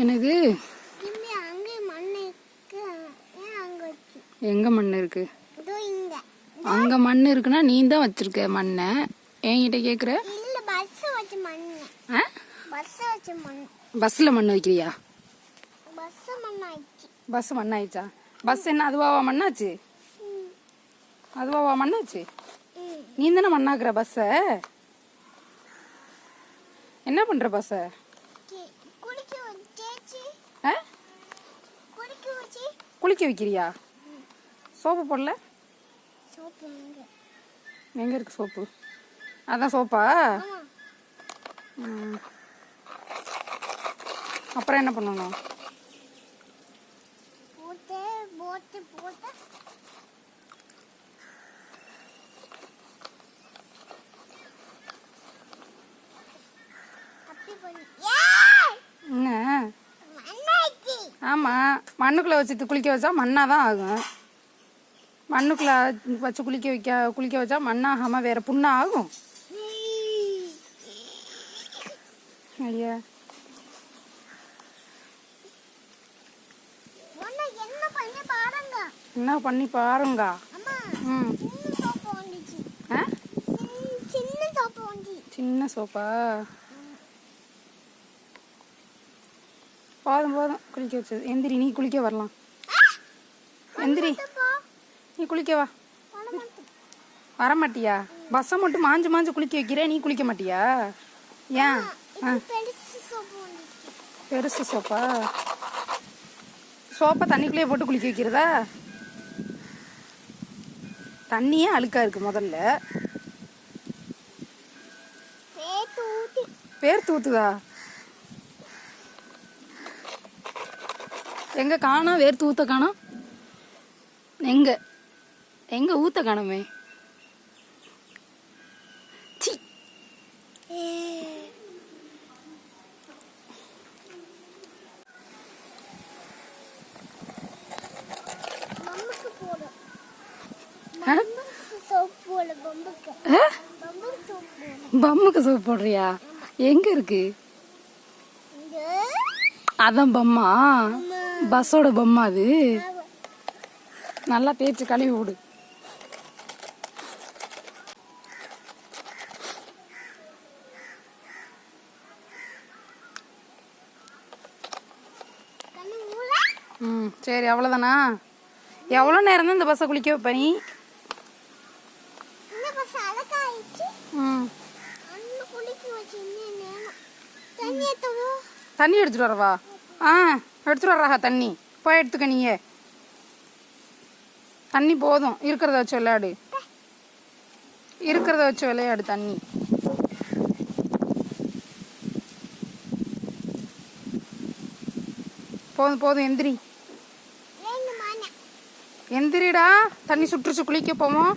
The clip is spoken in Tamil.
என்னது? எங்க மண் இருக்கு? அங்க மண் இருக்குன்னா நீ தான் வச்சிருக்க மண்ணை. என்கிட்ட கேக்குற? பஸ்ல மண் வைக்கிறியா? பஸ் மண் ஆயிடுச்சா? பஸ் என்ன அதுவாவா மண்ணாச்சு? அதுவாவா மண்ணாச்சு? நீ தானே மண்ணாக்குற பஸ்ஸ. என்ன பண்ற பஸ்ஸ? குளிக்க வைக்கிறியா? சோப்பு போடல? எங்க இருக்கு சோப்பு? அதான் சோப்பா? அப்புறம் என்ன பண்ணணும்? என்ன? ஆமா, மண்ணுக்குள்ள வச்சு குளிக்க வச்சா மண்ணாதான் ஆகும். மண்ணுக்குள்ள வச்சு குளிக்க வச்சா மண்ணாகாம வேற புண்ணா ஆகும். ஐயா, என்ன பண்ணி பாருங்க. சின்ன சோப்பா? போதும் போதும் குளிக்க வச்சது. எந்திரி, நீ குளிக்க வரலாம். எந்திரி, நீ குளிக்க வா. வரமாட்டியா? பஸ்ஸை மட்டும் மாஞ்சு மாஞ்சு குளிக்க வைக்கிற, நீ குளிக்க மாட்டியா? ஏன்? பெருசு சோப்பா? சோப்பை தண்ணிக்குள்ளேயே போட்டு குளிக்க வைக்கிறதா? தண்ணியே அழுக்கா இருக்கு. முதல்ல பேர் தூத்துதா? எங்க காணோம்? வேர் தூத்த காணோம். எங்க எங்க ஊத்த காணுமே? பம்முக்கு சோப்பு போடுறியா? எங்க இருக்கு? அதான் பம்மா? பஸ்ஸோட பொம்மை அது. நல்லா தேய்ச்சி கழுவி விடு. சரி, அவ்வளோதானா? எவ்வளோ நேரம் தான் இந்த பஸ்ஸை குளிக்க வைப்ப நீ? தண்ணி எடுத்துட்டு வரவா? எடுத்துட்டு வர்றா தண்ணி. போய் எடுத்துக்க. நீங்க தண்ணி போதும். இருக்கிறத வச்சு விளையாடு. இருக்கிறத வச்சு விளையாடு. தண்ணி போதும் போதும். எந்திரி, எந்திரிடா. தண்ணி சுற்றுச்சு. குளிக்க போவோம்.